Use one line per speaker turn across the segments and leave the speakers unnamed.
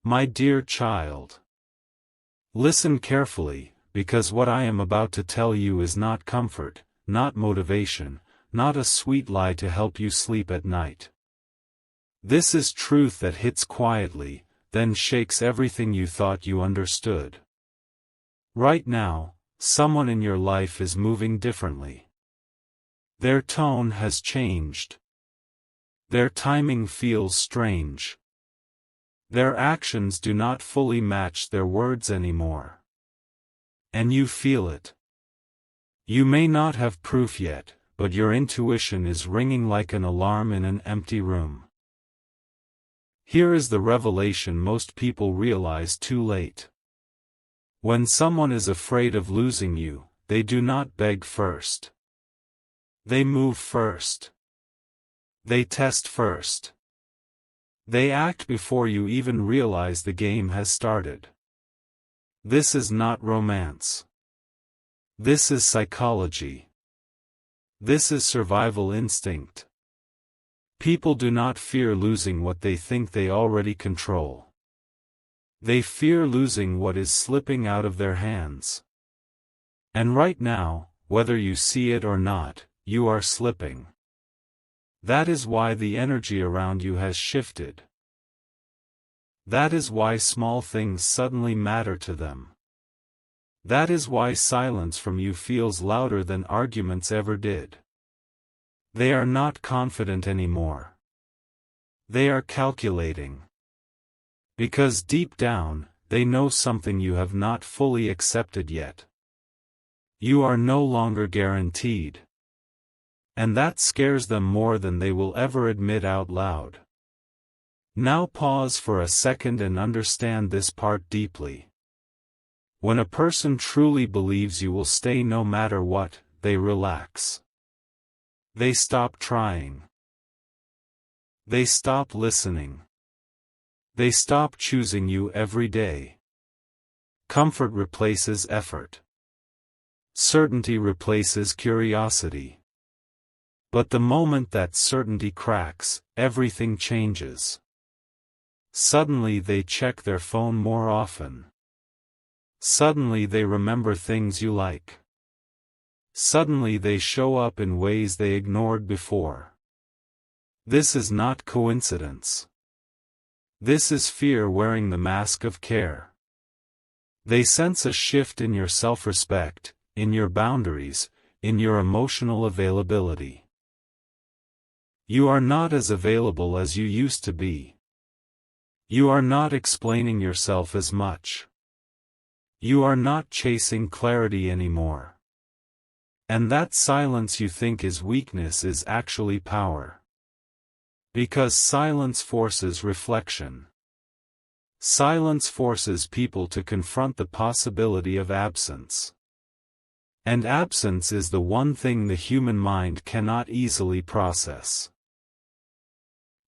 My dear child, listen carefully, because what I am about to tell you is not comfort, not motivation, not a sweet lie to help you sleep at night. This is truth that hits quietly, then shakes everything you thought you understood. Right now, someone in your life is moving differently. Their tone has changed. Their timing feels strange. Their actions do not fully match their words anymore. And you feel it. You may not have proof yet, but your intuition is ringing like an alarm in an empty room. Here is the revelation most people realize too late. When someone is afraid of losing you, they do not beg first. They move first. They test first. They act before you even realize the game has started. This is not romance. This is psychology. This is survival instinct. People do not fear losing what they think they already control. They fear losing what is slipping out of their hands. And right now, whether you see it or not, you are slipping. That is why the energy around you has shifted. That is why small things suddenly matter to them. That is why silence from you feels louder than arguments ever did. They are not confident anymore. They are calculating. Because deep down, they know something you have not fully accepted yet. You are no longer guaranteed. And that scares them more than they will ever admit out loud. Now pause for a second and understand this part deeply. When a person truly believes you will stay no matter what, they relax. They stop trying. They stop listening. They stop choosing you every day. Comfort replaces effort. Certainty replaces curiosity. But the moment that certainty cracks, everything changes. Suddenly they check their phone more often. Suddenly they remember things you like. Suddenly they show up in ways they ignored before. This is not coincidence. This is fear wearing the mask of care. They sense a shift in your self-respect, in your boundaries, in your emotional availability. You are not as available as you used to be. You are not explaining yourself as much. You are not chasing clarity anymore. And that silence you think is weakness is actually power. Because silence forces reflection. Silence forces people to confront the possibility of absence. And absence is the one thing the human mind cannot easily process.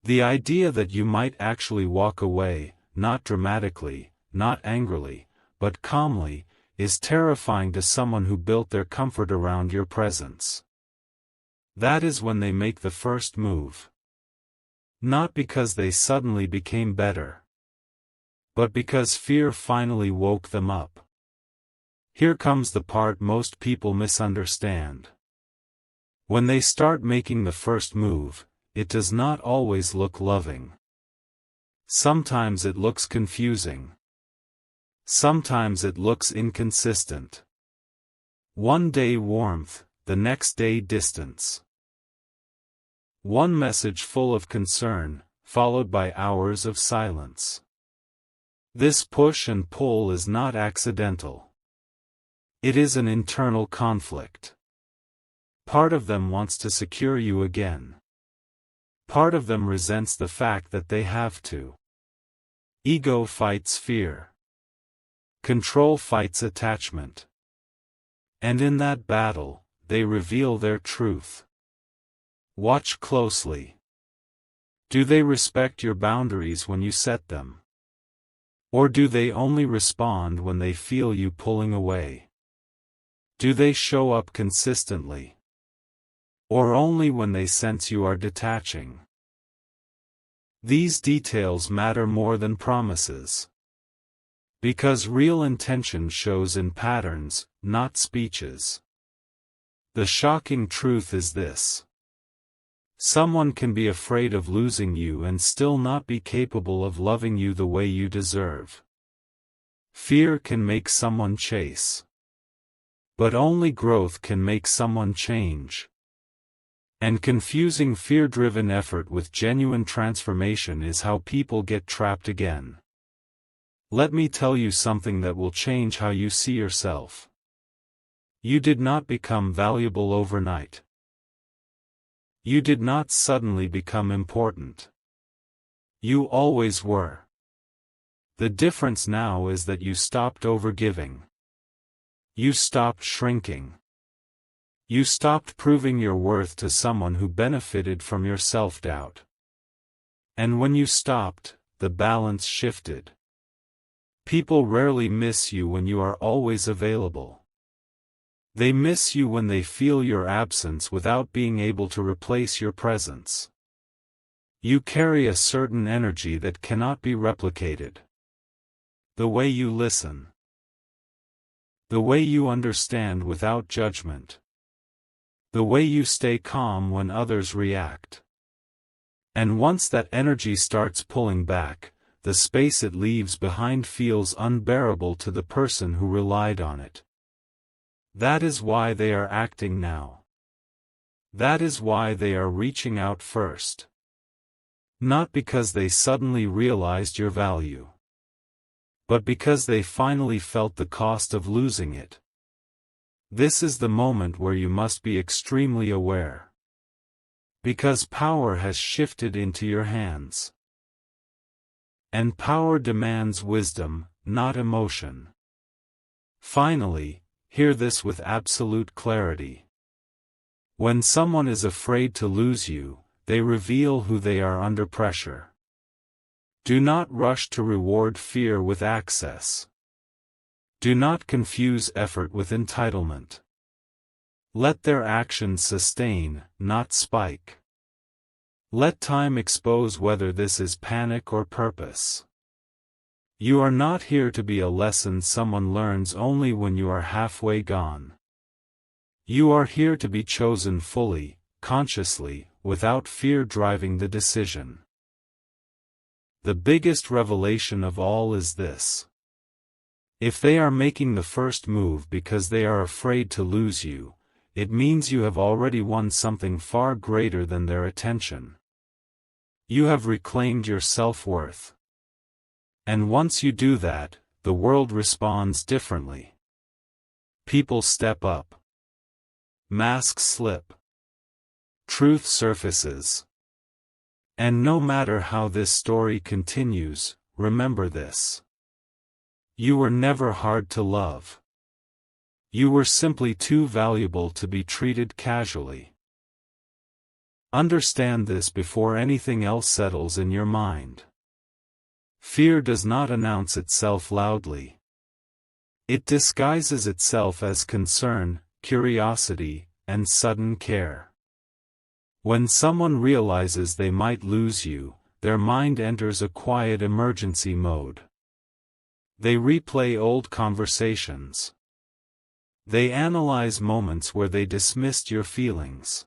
The idea that you might actually walk away, not dramatically, not angrily, but calmly, is terrifying to someone who built their comfort around your presence. That is when they make the first move. Not because they suddenly became better, but because fear finally woke them up. Here comes the part most people misunderstand. When they start making the first move, it does not always look loving. Sometimes it looks confusing. Sometimes it looks inconsistent. One day warmth, the next day distance. One message full of concern, followed by hours of silence. This push and pull is not accidental. It is an internal conflict. Part of them wants to secure you again. Part of them resents the fact that they have to. Ego fights fear. Control fights attachment. And in that battle, they reveal their truth. Watch closely. Do they respect your boundaries when you set them? Or do they only respond when they feel you pulling away? Do they show up consistently? Or only when they sense you are detaching? These details matter more than promises. Because real intention shows in patterns, not speeches. The shocking truth is this. Someone can be afraid of losing you and still not be capable of loving you the way you deserve. Fear can make someone chase. But only growth can make someone change. And confusing fear-driven effort with genuine transformation is how people get trapped again. Let me tell you something that will change how you see yourself. You did not become valuable overnight. You did not suddenly become important. You always were. The difference now is that you stopped overgiving. You stopped shrinking. You stopped proving your worth to someone who benefited from your self-doubt. And when you stopped, the balance shifted. People rarely miss you when you are always available. They miss you when they feel your absence without being able to replace your presence. You carry a certain energy that cannot be replicated. The way you listen. The way you understand without judgment. The way you stay calm when others react. And once that energy starts pulling back, the space it leaves behind feels unbearable to the person who relied on it. That is why they are acting now. That is why they are reaching out first. Not because they suddenly realized your value. But because they finally felt the cost of losing it. This is the moment where you must be extremely aware. Because power has shifted into your hands. And power demands wisdom, not emotion. Finally, hear this with absolute clarity. When someone is afraid to lose you, they reveal who they are under pressure. Do not rush to reward fear with access. Do not confuse effort with entitlement. Let their actions sustain, not spike. Let time expose whether this is panic or purpose. You are not here to be a lesson someone learns only when you are halfway gone. You are here to be chosen fully, consciously, without fear driving the decision. The biggest revelation of all is this. If they are making the first move because they are afraid to lose you, it means you have already won something far greater than their attention. You have reclaimed your self-worth. And once you do that, the world responds differently. People step up. Masks slip. Truth surfaces. And no matter how this story continues, remember this. You were never hard to love. You were simply too valuable to be treated casually. Understand this before anything else settles in your mind. Fear does not announce itself loudly. It disguises itself as concern, curiosity, and sudden care. When someone realizes they might lose you, their mind enters a quiet emergency mode. They replay old conversations. They analyze moments where they dismissed your feelings.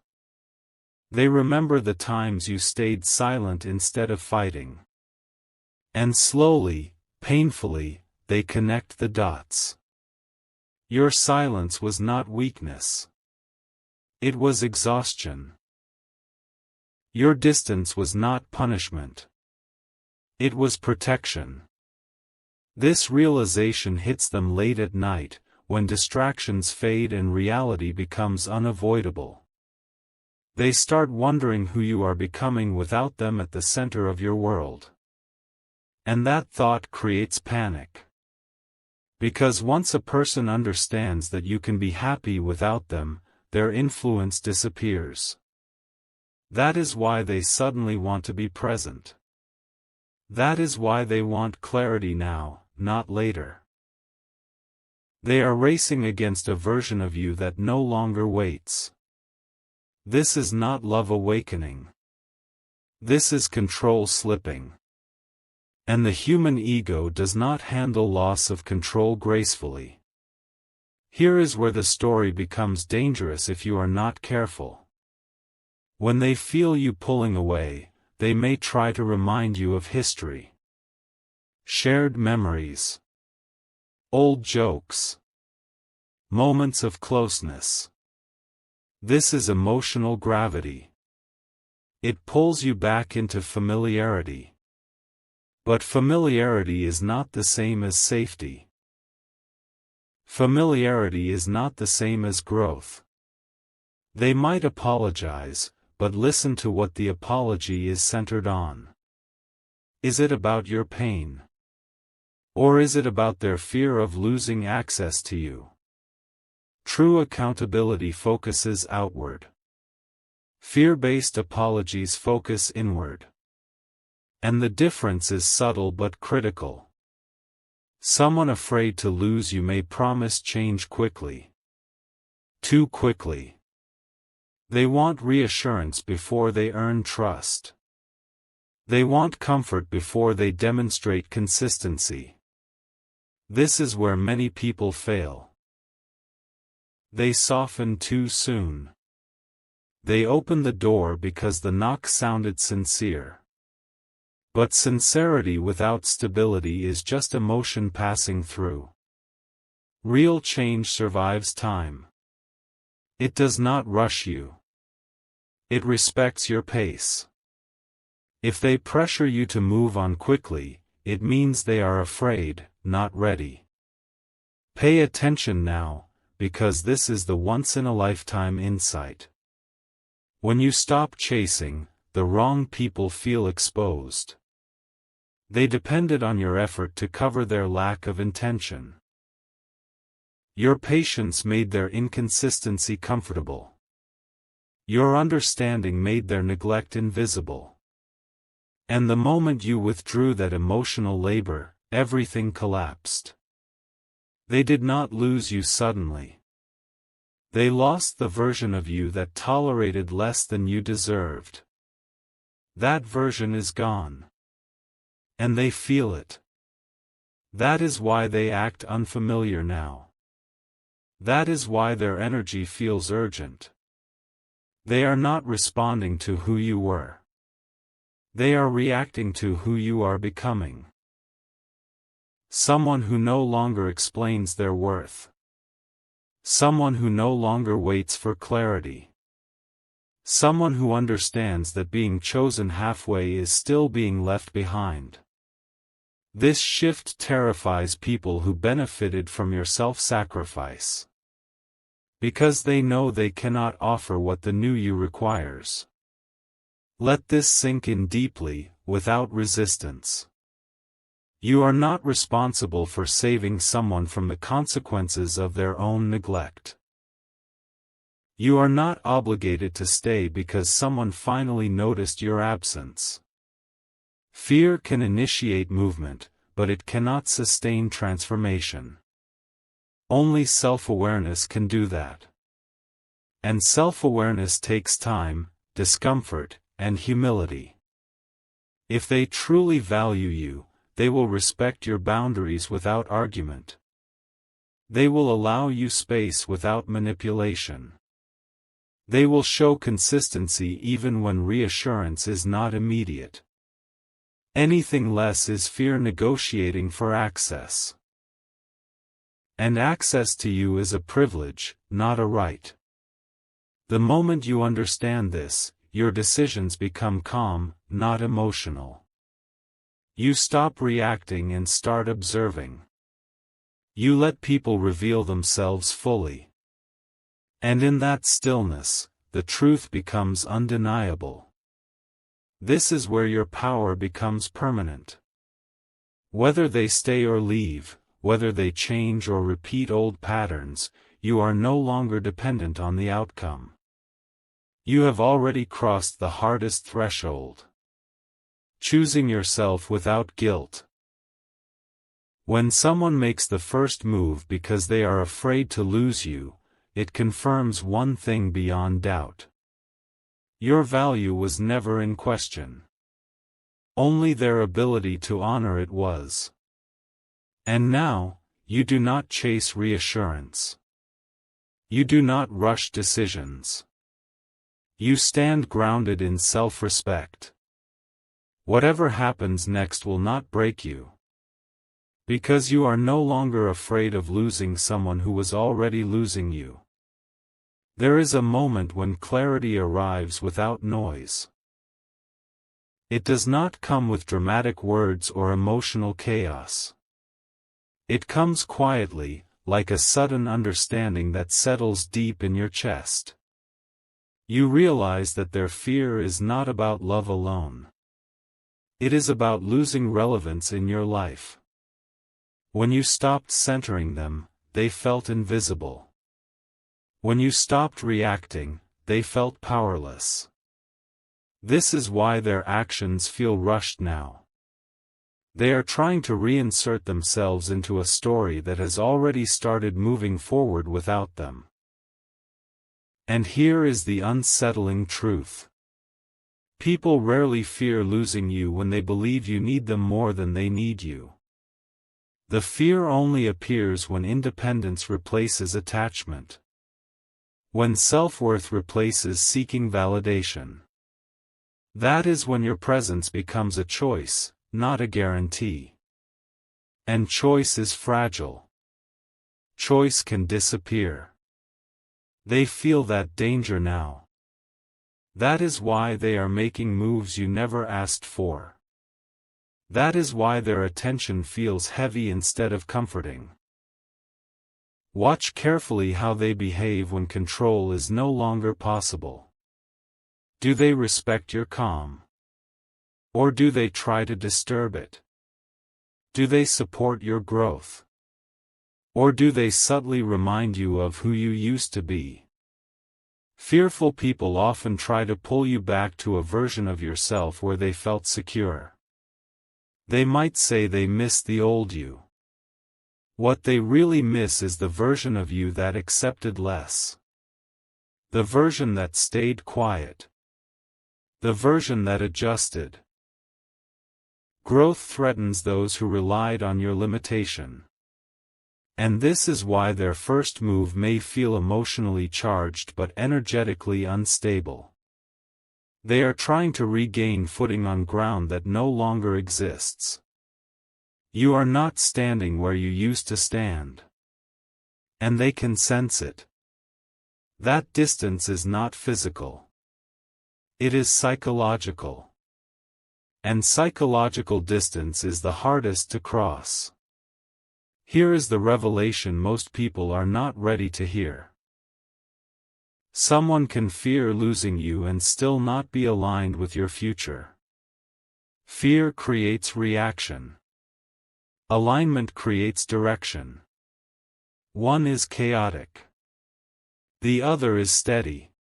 They remember the times you stayed silent instead of fighting. And slowly, painfully, they connect the dots. Your silence was not weakness. It was exhaustion. Your distance was not punishment. It was protection. This realization hits them late at night, when distractions fade and reality becomes unavoidable. They start wondering who you are becoming without them at the center of your world. And that thought creates panic. Because once a person understands that you can be happy without them, their influence disappears. That is why they suddenly want to be present. That is why they want clarity now, not later. They are racing against a version of you that no longer waits. This is not love awakening. This is control slipping. And the human ego does not handle loss of control gracefully. Here is where the story becomes dangerous if you are not careful. When they feel you pulling away, they may try to remind you of history. Shared memories. Old jokes. Moments of closeness. This is emotional gravity. It pulls you back into familiarity. But familiarity is not the same as safety. Familiarity is not the same as growth. They might apologize, but listen to what the apology is centered on. Is it about your pain? Or is it about their fear of losing access to you? True accountability focuses outward. Fear-based apologies focus inward. And the difference is subtle but critical. Someone afraid to lose you may promise change quickly. Too quickly. They want reassurance before they earn trust. They want comfort before they demonstrate consistency. This is where many people fail. They soften too soon. They open the door because the knock sounded sincere. But sincerity without stability is just emotion passing through. Real change survives time. It does not rush you. It respects your pace. If they pressure you to move on quickly, it means they are afraid, not ready. Pay attention now, because this is the once-in-a-lifetime insight. When you stop chasing, the wrong people feel exposed. They depended on your effort to cover their lack of intention. Your patience made their inconsistency comfortable. Your understanding made their neglect invisible. And the moment you withdrew that emotional labor, everything collapsed. They did not lose you suddenly. They lost the version of you that tolerated less than you deserved. That version is gone. And they feel it. That is why they act unfamiliar now. That is why their energy feels urgent. They are not responding to who you were. They are reacting to who you are becoming. Someone who no longer explains their worth. Someone who no longer waits for clarity. Someone who understands that being chosen halfway is still being left behind. This shift terrifies people who benefited from your self-sacrifice. Because they know they cannot offer what the new you requires. Let this sink in deeply, without resistance. You are not responsible for saving someone from the consequences of their own neglect. You are not obligated to stay because someone finally noticed your absence. Fear can initiate movement, but it cannot sustain transformation. Only self-awareness can do that. And self-awareness takes time, discomfort, and humility. If they truly value you, they will respect your boundaries without argument. They will allow you space without manipulation. They will show consistency even when reassurance is not immediate. Anything less is fear negotiating for access. And access to you is a privilege, not a right. The moment you understand this, your decisions become calm, not emotional. You stop reacting and start observing. You let people reveal themselves fully. And in that stillness, the truth becomes undeniable. This is where your power becomes permanent. Whether they stay or leave, whether they change or repeat old patterns, you are no longer dependent on the outcome. You have already crossed the hardest threshold. Choosing yourself without guilt. When someone makes the first move because they are afraid to lose you, it confirms one thing beyond doubt. Your value was never in question. Only their ability to honor it was. And now, you do not chase reassurance. You do not rush decisions. You stand grounded in self-respect. Whatever happens next will not break you. Because you are no longer afraid of losing someone who was already losing you. There is a moment when clarity arrives without noise. It does not come with dramatic words or emotional chaos. It comes quietly, like a sudden understanding that settles deep in your chest. You realize that their fear is not about love alone. It is about losing relevance in your life. When you stopped centering them, they felt invisible. When you stopped reacting, they felt powerless. This is why their actions feel rushed now. They are trying to reinsert themselves into a story that has already started moving forward without them. And here is the unsettling truth. People rarely fear losing you when they believe you need them more than they need you. The fear only appears when independence replaces attachment. When self-worth replaces seeking validation. That is when your presence becomes a choice, not a guarantee. And choice is fragile. Choice can disappear. They feel that danger now. That is why they are making moves you never asked for. That is why their attention feels heavy instead of comforting. Watch carefully how they behave when control is no longer possible. Do they respect your calm? Or do they try to disturb it? Do they support your growth? Or do they subtly remind you of who you used to be? Fearful people often try to pull you back to a version of yourself where they felt secure. They might say they miss the old you. What they really miss is the version of you that accepted less. The version that stayed quiet. The version that adjusted. Growth threatens those who relied on your limitation. And this is why their first move may feel emotionally charged but energetically unstable. They are trying to regain footing on ground that no longer exists. You are not standing where you used to stand. And they can sense it. That distance is not physical. It is psychological. And psychological distance is the hardest to cross. Here is the revelation most people are not ready to hear. Someone can fear losing you and still not be aligned with your future. Fear creates reaction. Alignment creates direction. One is chaotic. The other is steady.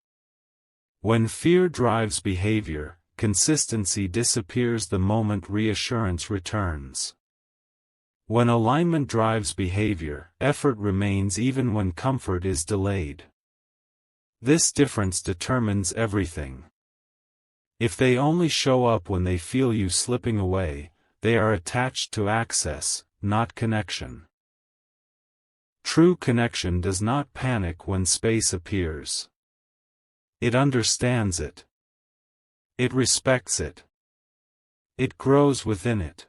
When fear drives behavior, consistency disappears the moment reassurance returns. When alignment drives behavior, effort remains even when comfort is delayed. This difference determines everything. If they only show up when they feel you slipping away, they are attached to access, not connection. True connection does not panic when space appears. It understands it. It respects it. It grows within it.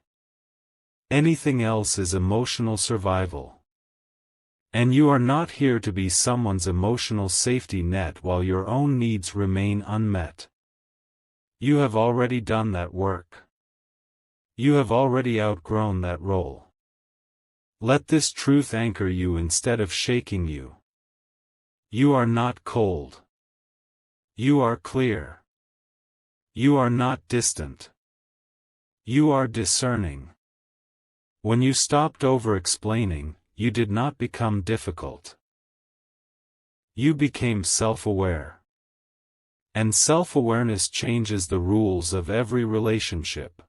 Anything else is emotional survival. And you are not here to be someone's emotional safety net while your own needs remain unmet. You have already done that work. You have already outgrown that role. Let this truth anchor you instead of shaking you. You are not cold. You are clear. You are not distant. You are discerning. When you stopped over-explaining, you did not become difficult. You became self-aware. And self-awareness changes the rules of every relationship.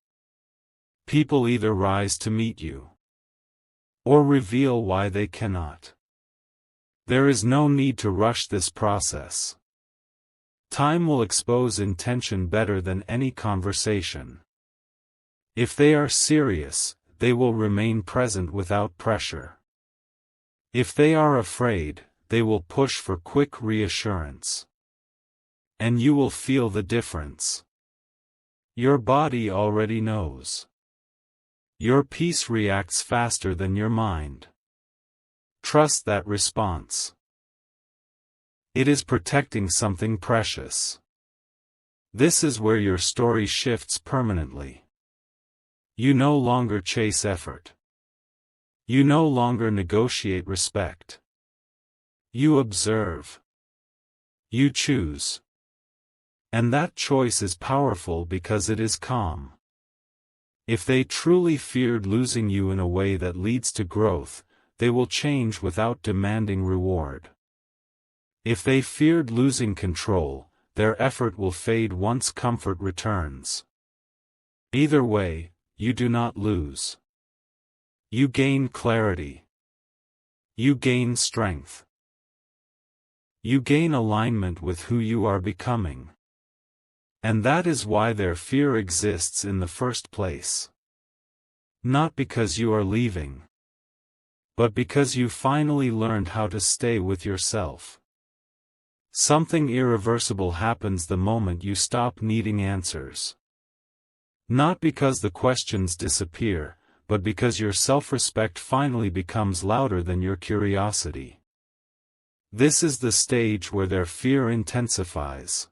People either rise to meet you, or reveal why they cannot. There is no need to rush this process. Time will expose intention better than any conversation. If they are serious, they will remain present without pressure. If they are afraid, they will push for quick reassurance. And you will feel the difference. Your body already knows. Your peace reacts faster than your mind. Trust that response. It is protecting something precious. This is where your story shifts permanently. You no longer chase effort. You no longer negotiate respect. You observe. You choose. And that choice is powerful because it is calm. If they truly feared losing you in a way that leads to growth, they will change without demanding reward. If they feared losing control, their effort will fade once comfort returns. Either way, you do not lose. You gain clarity. You gain strength. You gain alignment with who you are becoming. And that is why their fear exists in the first place. Not because you are leaving, but because you finally learned how to stay with yourself. Something irreversible happens the moment you stop needing answers. Not because the questions disappear, but because your self-respect finally becomes louder than your curiosity. This is the stage where their fear intensifies.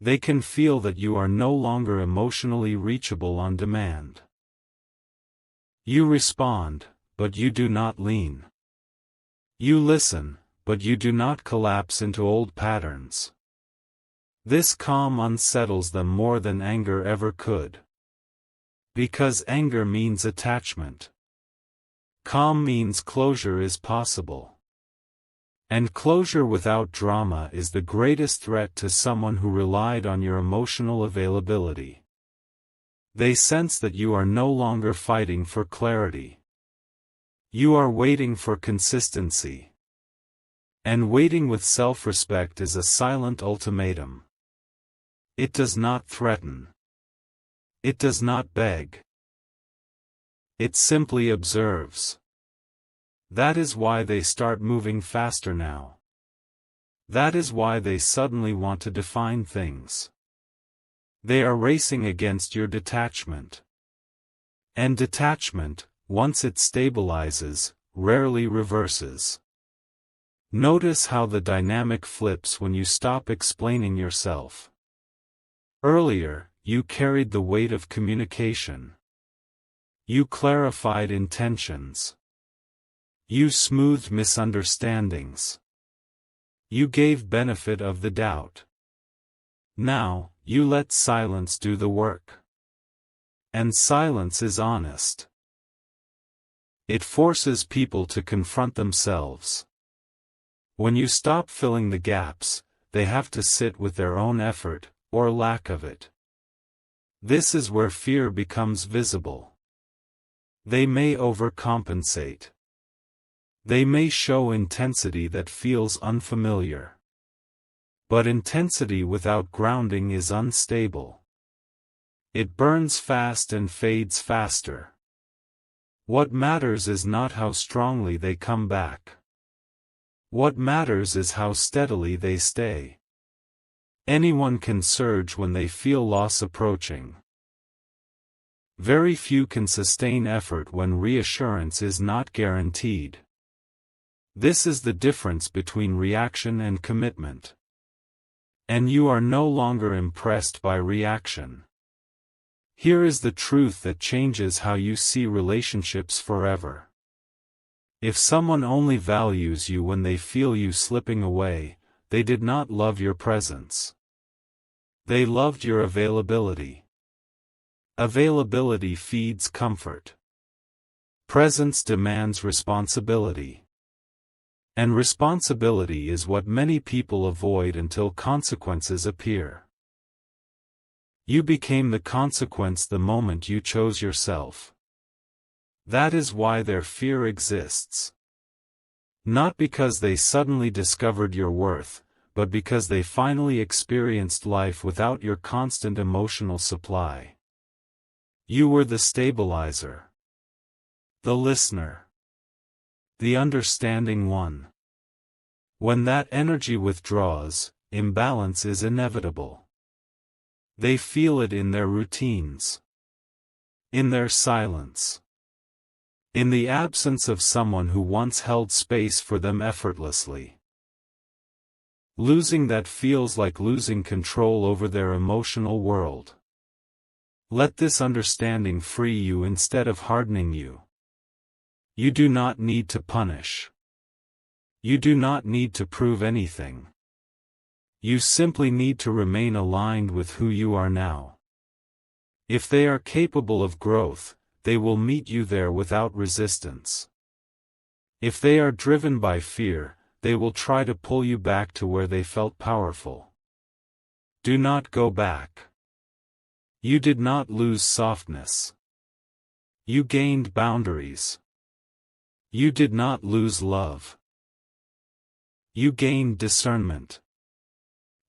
They can feel that you are no longer emotionally reachable on demand. You respond, but you do not lean. You listen, but you do not collapse into old patterns. This calm unsettles them more than anger ever could. Because anger means attachment. Calm means closure is possible. And closure without drama is the greatest threat to someone who relied on your emotional availability. They sense that you are no longer fighting for clarity. You are waiting for consistency. And waiting with self-respect is a silent ultimatum. It does not threaten. It does not beg. It simply observes. That is why they start moving faster now. That is why they suddenly want to define things. They are racing against your detachment. And detachment, once it stabilizes, rarely reverses. Notice how the dynamic flips when you stop explaining yourself. Earlier, you carried the weight of communication. You clarified intentions. You smoothed misunderstandings. You gave benefit of the doubt. Now, you let silence do the work. And silence is honest. It forces people to confront themselves. When you stop filling the gaps, they have to sit with their own effort, or lack of it. This is where fear becomes visible. They may overcompensate. They may show intensity that feels unfamiliar. But intensity without grounding is unstable. It burns fast and fades faster. What matters is not how strongly they come back. What matters is how steadily they stay. Anyone can surge when they feel loss approaching. Very few can sustain effort when reassurance is not guaranteed. This is the difference between reaction and commitment. And you are no longer impressed by reaction. Here is the truth that changes how you see relationships forever. If someone only values you when they feel you slipping away, they did not love your presence. They loved your availability. Availability feeds comfort. Presence demands responsibility. And responsibility is what many people avoid until consequences appear. You became the consequence the moment you chose yourself. That is why their fear exists. Not because they suddenly discovered your worth, but because they finally experienced life without your constant emotional supply. You were the stabilizer, the listener, the understanding one. When that energy withdraws, imbalance is inevitable. They feel it in their routines, in their silence, in the absence of someone who once held space for them effortlessly. Losing that feels like losing control over their emotional world. Let this understanding free you instead of hardening you. You do not need to punish. You do not need to prove anything. You simply need to remain aligned with who you are now. If they are capable of growth, they will meet you there without resistance. If they are driven by fear, they will try to pull you back to where they felt powerful. Do not go back. You did not lose softness. You gained boundaries. You did not lose love. You gained discernment.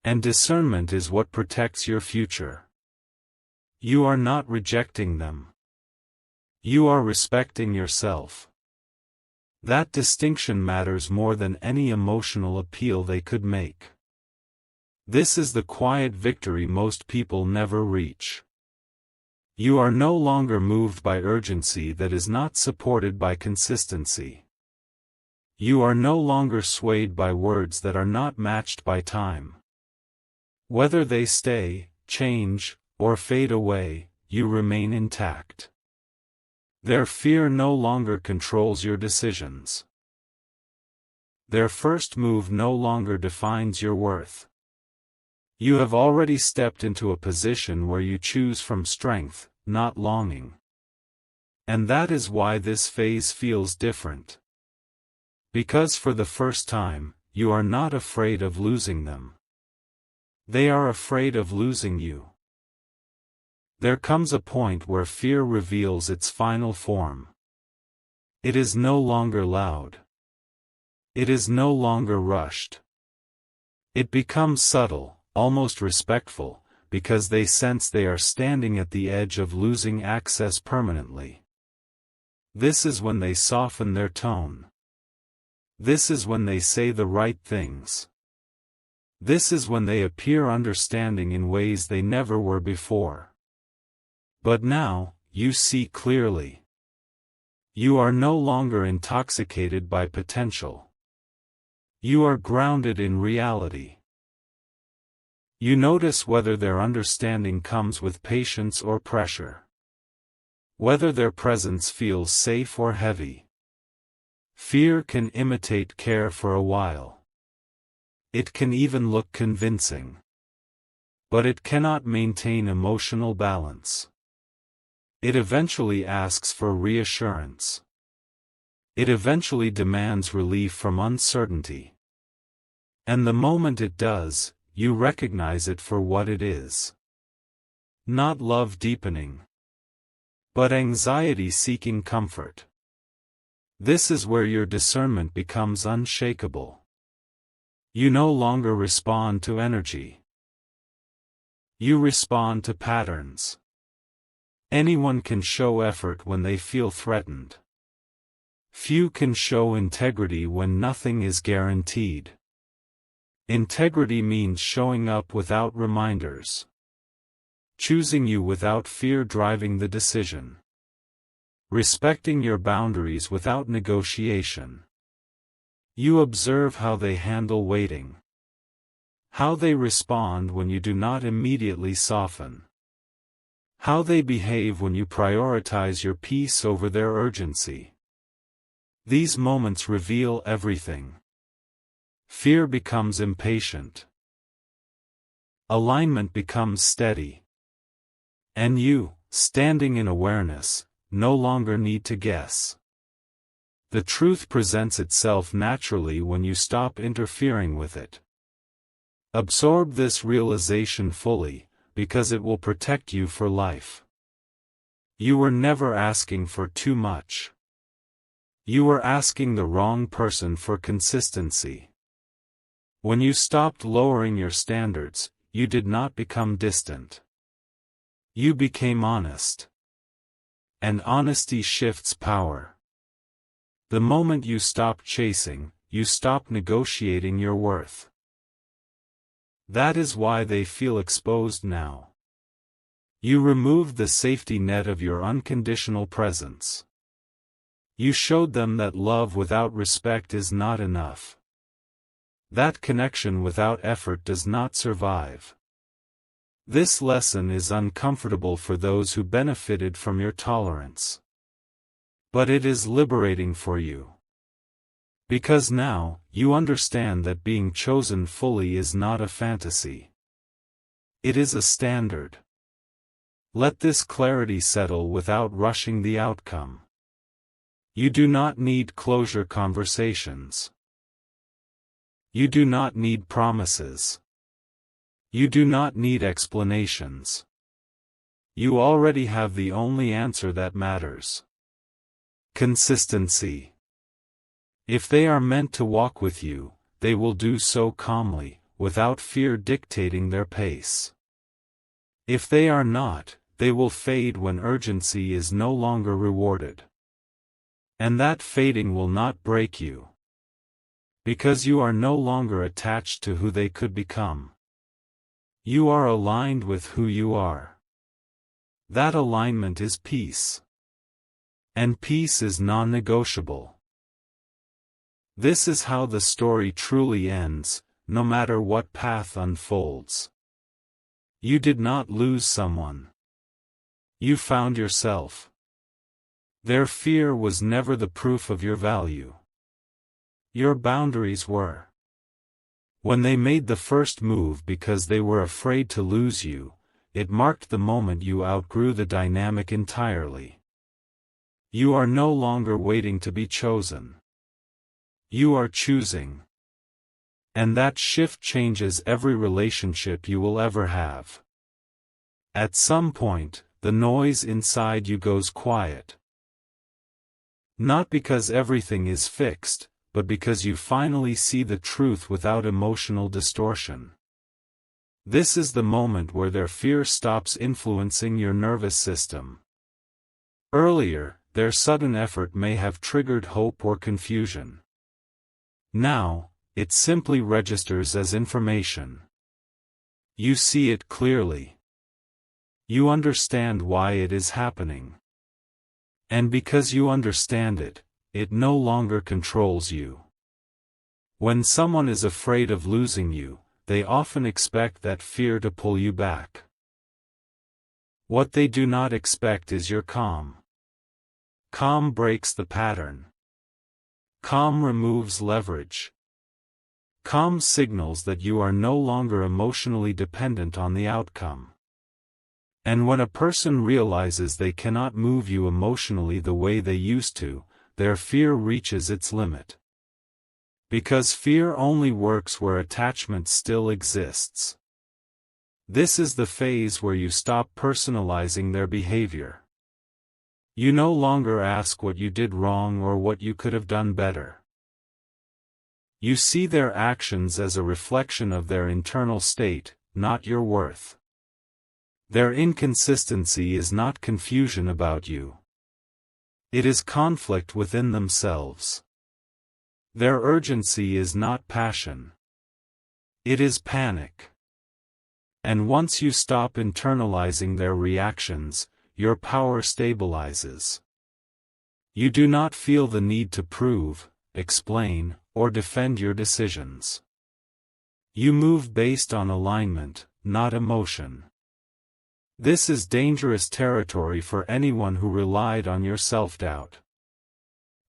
And discernment is what protects your future. You are not rejecting them. You are respecting yourself. That distinction matters more than any emotional appeal they could make. This is the quiet victory most people never reach. You are no longer moved by urgency that is not supported by consistency. You are no longer swayed by words that are not matched by time. Whether they stay, change, or fade away, you remain intact. Their fear no longer controls your decisions. Their first move no longer defines your worth. You have already stepped into a position where you choose from strength, not longing. And that is why this phase feels different. Because for the first time, you are not afraid of losing them. They are afraid of losing you. There comes a point where fear reveals its final form. It is no longer loud. It is no longer rushed. It becomes subtle, almost respectful, because they sense they are standing at the edge of losing access permanently. This is when they soften their tone. This is when they say the right things. This is when they appear understanding in ways they never were before. But now, you see clearly. You are no longer intoxicated by potential. You are grounded in reality. You notice whether their understanding comes with patience or pressure. Whether their presence feels safe or heavy. Fear can imitate care for a while. It can even look convincing. But it cannot maintain emotional balance. It eventually asks for reassurance. It eventually demands relief from uncertainty. And the moment it does, you recognize it for what it is. Not love deepening, but anxiety seeking comfort. This is where your discernment becomes unshakable. You no longer respond to energy. You respond to patterns. Anyone can show effort when they feel threatened. Few can show integrity when nothing is guaranteed. Integrity means showing up without reminders. Choosing you without fear driving the decision. Respecting your boundaries without negotiation. You observe how they handle waiting. How they respond when you do not immediately soften. How they behave when you prioritize your peace over their urgency. These moments reveal everything. Fear becomes impatient. Alignment becomes steady. And you, standing in awareness, no longer need to guess. The truth presents itself naturally when you stop interfering with it. Absorb this realization fully, because it will protect you for life. You were never asking for too much. You were asking the wrong person for consistency. When you stopped lowering your standards, you did not become distant. You became honest. And honesty shifts power. The moment you stop chasing, you stop negotiating your worth. That is why they feel exposed now. You removed the safety net of your unconditional presence. You showed them that love without respect is not enough. That connection without effort does not survive. This lesson is uncomfortable for those who benefited from your tolerance. But it is liberating for you. Because now, you understand that being chosen fully is not a fantasy. It is a standard. Let this clarity settle without rushing the outcome. You do not need closure conversations. You do not need promises. You do not need explanations. You already have the only answer that matters. Consistency. If they are meant to walk with you, they will do so calmly, without fear dictating their pace. If they are not, they will fade when urgency is no longer rewarded. And that fading will not break you. Because you are no longer attached to who they could become. You are aligned with who you are. That alignment is peace. And peace is non-negotiable. This is how the story truly ends, no matter what path unfolds. You did not lose someone. You found yourself. Their fear was never the proof of your value. Your boundaries were. When they made the first move because they were afraid to lose you, it marked the moment you outgrew the dynamic entirely. You are no longer waiting to be chosen. You are choosing. And that shift changes every relationship you will ever have. At some point, the noise inside you goes quiet. Not because everything is fixed, but because you finally see the truth without emotional distortion. This is the moment where their fear stops influencing your nervous system. Earlier, their sudden effort may have triggered hope or confusion. Now, it simply registers as information. You see it clearly. You understand why it is happening. And because you understand it, it no longer controls you. When someone is afraid of losing you, they often expect that fear to pull you back. What they do not expect is your calm. Calm breaks the pattern. Calm removes leverage. Calm signals that you are no longer emotionally dependent on the outcome. And when a person realizes they cannot move you emotionally the way they used to, their fear reaches its limit. Because fear only works where attachment still exists. This is the phase where you stop personalizing their behavior. You no longer ask what you did wrong or what you could have done better. You see their actions as a reflection of their internal state, not your worth. Their inconsistency is not confusion about you. It is conflict within themselves. Their urgency is not passion. It is panic. And once you stop internalizing their reactions, your power stabilizes. You do not feel the need to prove, explain, or defend your decisions. You move based on alignment, not emotion. This is dangerous territory for anyone who relied on your self-doubt.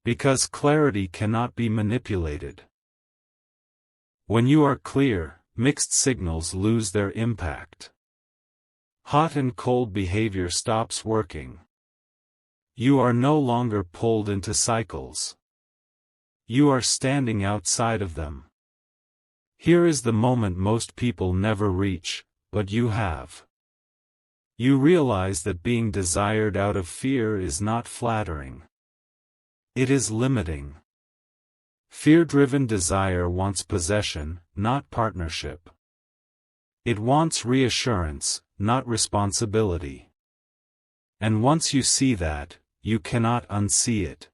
Because clarity cannot be manipulated. When you are clear, mixed signals lose their impact. Hot and cold behavior stops working. You are no longer pulled into cycles. You are standing outside of them. Here is the moment most people never reach, but you have. You realize that being desired out of fear is not flattering. It is limiting. Fear-driven desire wants possession, not partnership. It wants reassurance, not responsibility. And once you see that, you cannot unsee it.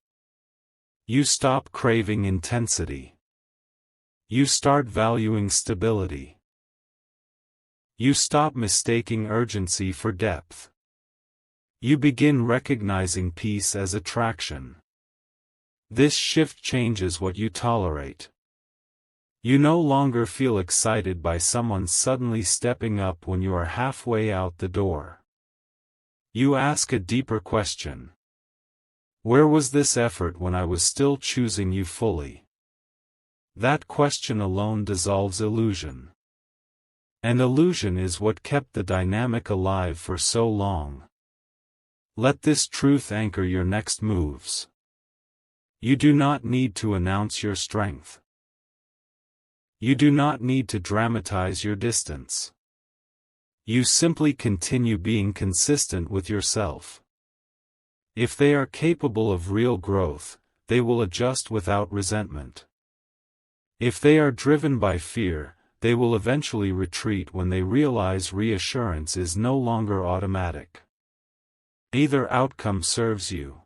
You stop craving intensity. You start valuing stability. You stop mistaking urgency for depth. You begin recognizing peace as attraction. This shift changes what you tolerate. You no longer feel excited by someone suddenly stepping up when you are halfway out the door. You ask a deeper question. Where was this effort when I was still choosing you fully? That question alone dissolves illusion. And illusion is what kept the dynamic alive for so long. Let this truth anchor your next moves. You do not need to announce your strength. You do not need to dramatize your distance. You simply continue being consistent with yourself. If they are capable of real growth, they will adjust without resentment. If they are driven by fear, they will eventually retreat when they realize reassurance is no longer automatic. Either outcome serves you.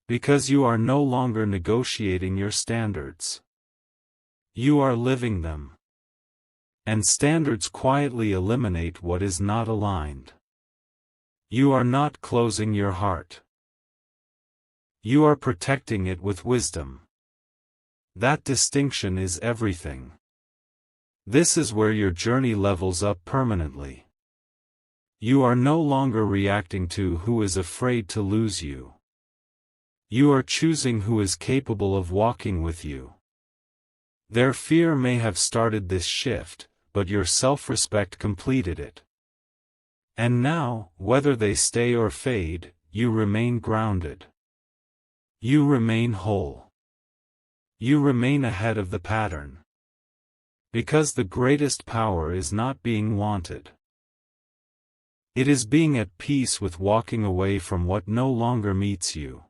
Because you are no longer negotiating your standards. You are living them. And standards quietly eliminate what is not aligned. You are not closing your heart. You are protecting it with wisdom. That distinction is everything. This is where your journey levels up permanently. You are no longer reacting to who is afraid to lose you. You are choosing who is capable of walking with you. Their fear may have started this shift, but your self-respect completed it. And now, whether they stay or fade, you remain grounded. You remain whole. You remain ahead of the pattern. Because the greatest power is not being wanted. It is being at peace with walking away from what no longer meets you.